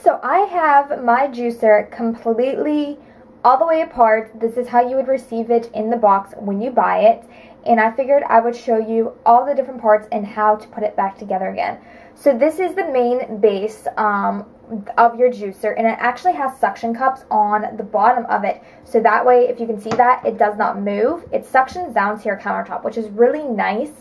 so I have my juicer completely all the way apart. This is how you would receive it in the box when you buy it. And I figured I would show you all the different parts and how to put it back together again. So this is the main base of your juicer, and it actually has suction cups on the bottom of it. So that way, if you can see that, it does not move. It suctions down to your countertop, which is really nice,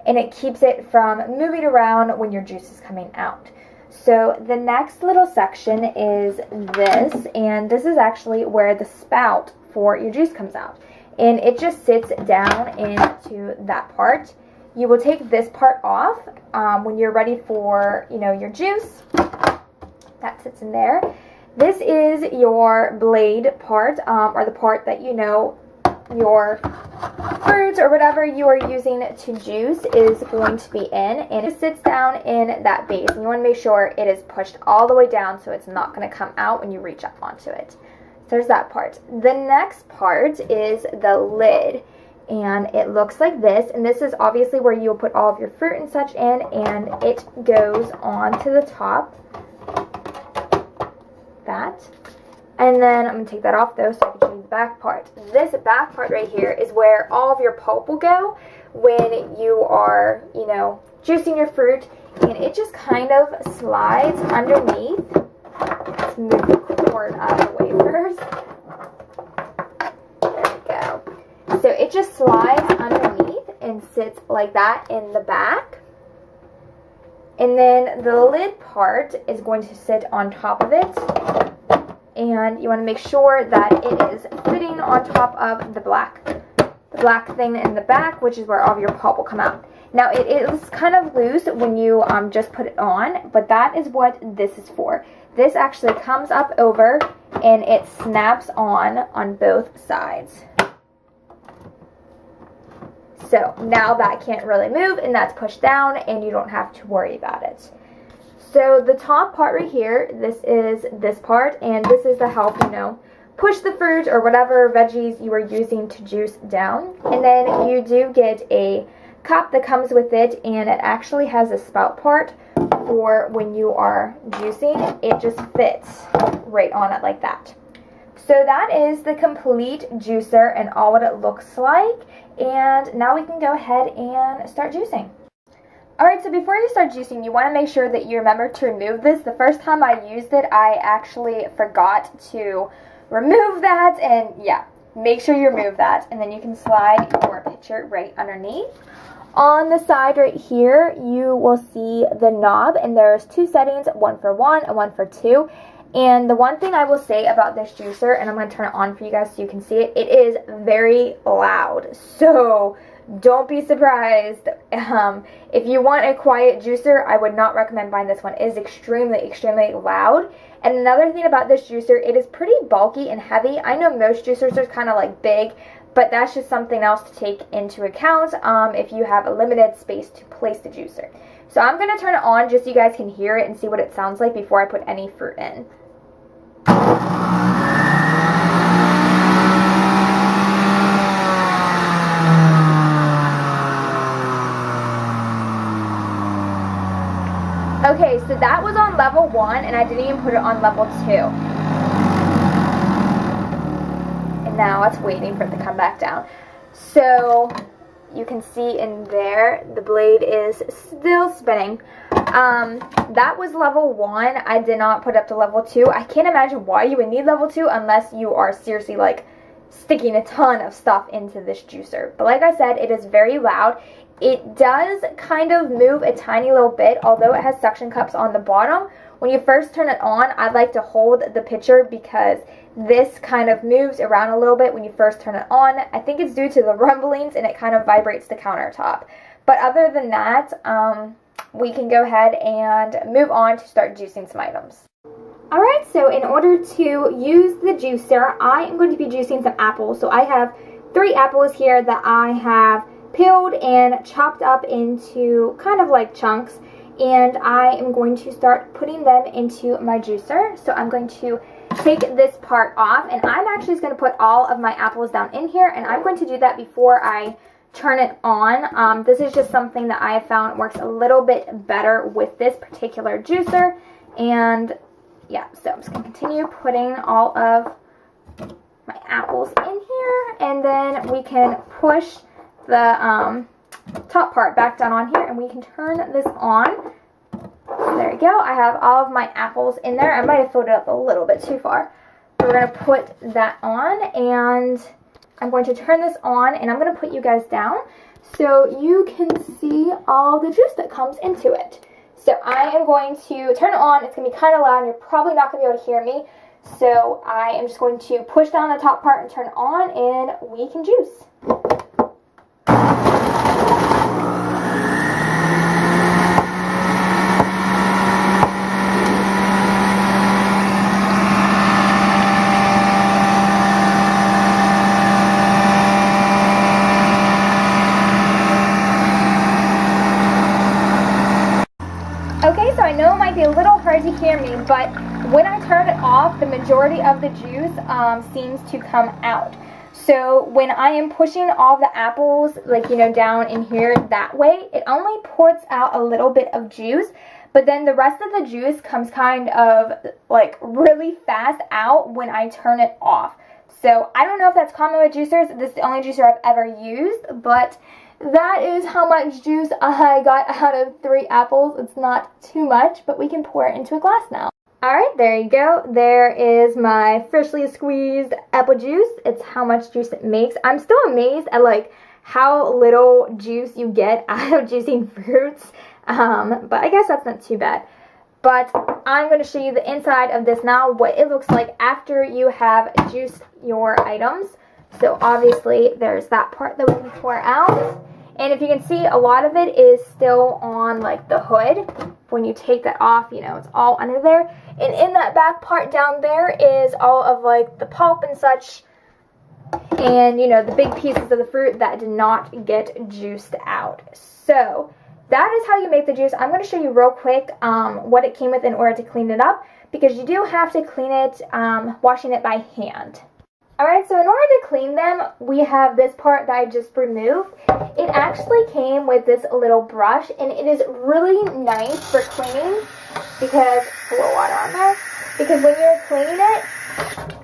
and it keeps it from moving around when your juice is coming out. So the next little section is this, and this is actually where the spout for your juice comes out. And it just sits down into that part. You will take this part off when you're ready for, your juice. That sits in there. This is your blade part, or the part that your fruits or whatever you are using to juice is going to be in, and it sits down in that base. And you want to make sure it is pushed all the way down so it's not going to come out when you reach up onto it. There's that part. The next part is the lid, and it looks like this, and this is obviously where you'll put all of your fruit and such in, and it goes onto the top. That. And then I'm going to take that off though so I can show you the back part. This back part right here is where all of your pulp will go when you are, juicing your fruit, and it just kind of slides underneath. Let's move the cord out of the way first. There we go. So it just slides underneath and sits like that in the back. And then the lid part is going to sit on top of it. And you want to make sure that it is fitting on top of the black thing in the back, which is where all of your pulp will come out. Now it is kind of loose when you just put it on, but that is what this is for. This actually comes up over and it snaps on both sides. So now that can't really move, and that's pushed down, and you don't have to worry about it. So the top part right here, this is this part, and this is to help, push the fruit or whatever veggies you are using to juice down. And then you do get a cup that comes with it, and it actually has a spout part for when you are juicing. It just fits right on it like that. So that is the complete juicer and all what it looks like. And now we can go ahead and start juicing. Alright, so before you start juicing, you want to make sure that you remember to remove this. The first time I used it, I actually forgot to remove that, and yeah, make sure you remove that. And then you can slide your pitcher right underneath. On the side right here, you will see the knob, and there's two settings, one for 1 and one for 2. And the one thing I will say about this juicer, and I'm going to turn it on for you guys so you can see it, it is very loud. So don't be surprised. If you want a quiet juicer, I would not recommend buying this one. It is extremely, extremely loud. And another thing about this juicer, it is pretty bulky and heavy. I know most juicers are kind of like big, but that's just something else to take into account if you have a limited space to place the juicer. So I'm going to turn it on just so you guys can hear it and see what it sounds like before I put any fruit in. Okay, so that was on level 1, and I didn't even put it on level 2. And now it's waiting for it to come back down. So you can see in there, the blade is still spinning. That was level 1. I did not put up to level 2. I can't imagine why you would need level 2 unless you are seriously like sticking a ton of stuff into this juicer. But like I said, it is very loud. It does kind of move a tiny little bit, although it has suction cups on the bottom. When you first turn it on, I'd like to hold the pitcher because this kind of moves around a little bit when you first turn it on. I think it's due to the rumblings, and it kind of vibrates the countertop. But other than that, we can go ahead and move on to start juicing some items. Alright, so in order to use the juicer, I am going to be juicing some apples. So I have 3 apples here that I have peeled and chopped up into kind of like chunks, and I am going to start putting them into my juicer. So I'm going to take this part off, and I'm actually just going to put all of my apples down in here, and I'm going to do that before I turn it on. This is just something that I have found works a little bit better with this particular juicer, and yeah, so I'm just going to continue putting all of my apples in here, and then we can push the top part back down on here, and we can turn this on. There we go. I have all of my apples in there. I might have filled it up a little bit too far. We're going to put that on, and I'm going to turn this on, and I'm going to put you guys down so you can see all the juice that comes into it. So I am going to turn it on. It's going to be kind of loud, and you're probably not going to be able to hear me. So I am just going to push down the top part and turn it on, and we can juice. Okay, so I know it might be a little hard to hear me, but when I turn it off, the majority of the juice seems to come out. So when I am pushing all the apples, like, you know, down in here that way, it only pours out a little bit of juice, but then the rest of the juice comes kind of like really fast out when I turn it off. So I don't know if that's common with juicers. This is the only juicer I've ever used, but that is how much juice I got out of 3 apples. It's not too much, but we can pour it into a glass now. Alright, there you go. There is my freshly squeezed apple juice. It's how much juice it makes. I'm still amazed at like how little juice you get out of juicing fruits. But I guess that's not too bad. But I'm going to show you the inside of this now, what it looks like after you have juiced your items. So obviously there's that part that we can pour out. And if you can see, a lot of it is still on like the hood. When you take that off, you know, it's all under there. And in that back part down there is all of like the pulp and such. And, you know, the big pieces of the fruit that did not get juiced out. So that is how you make the juice. I'm going to show you real quick what it came with in order to clean it up. Because you do have to clean it, washing it by hand. Alright, so in order to clean them, we have this part that I just removed. It actually came with this little brush, and it is really nice for cleaning because, a little water on there, because when you're cleaning it,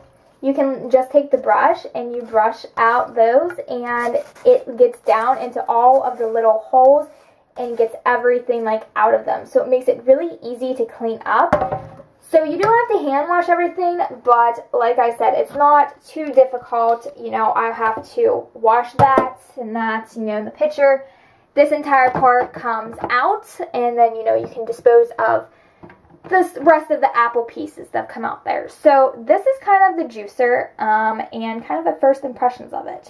you can just take the brush and you brush out those, and it gets down into all of the little holes and gets everything like out of them. So it makes it really easy to clean up. So you do have to hand wash everything, but like I said, it's not too difficult. You know, I have to wash that and that, you know, in the pitcher. This entire part comes out, and then, you know, you can dispose of the rest of the apple pieces that come out there. So this is kind of the juicer and kind of the first impressions of it.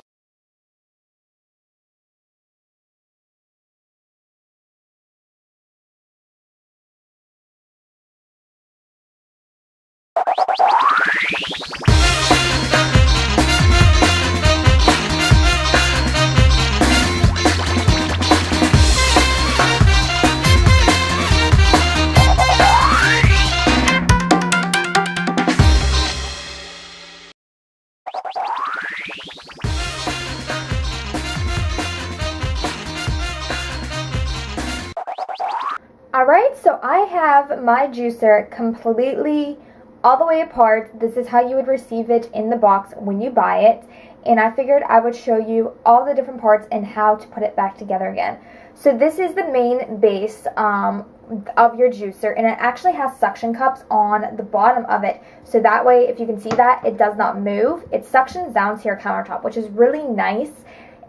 Alright, so I have my juicer completely all the way apart. This is how you would receive it in the box when you buy it. And I figured I would show you all the different parts and how to put it back together again. So this is the main base of your juicer, and it actually has suction cups on the bottom of it. So that way, if you can see that, it does not move. It suctions down to your countertop, which is really nice,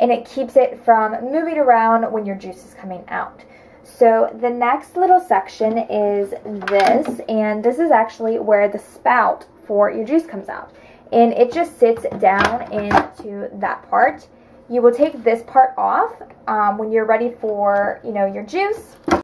and it keeps it from moving around when your juice is coming out. So the next little section is this, and this is actually where the spout for your juice comes out. And it just sits down into that part. You will take this part off when you're ready for, you know, your juice.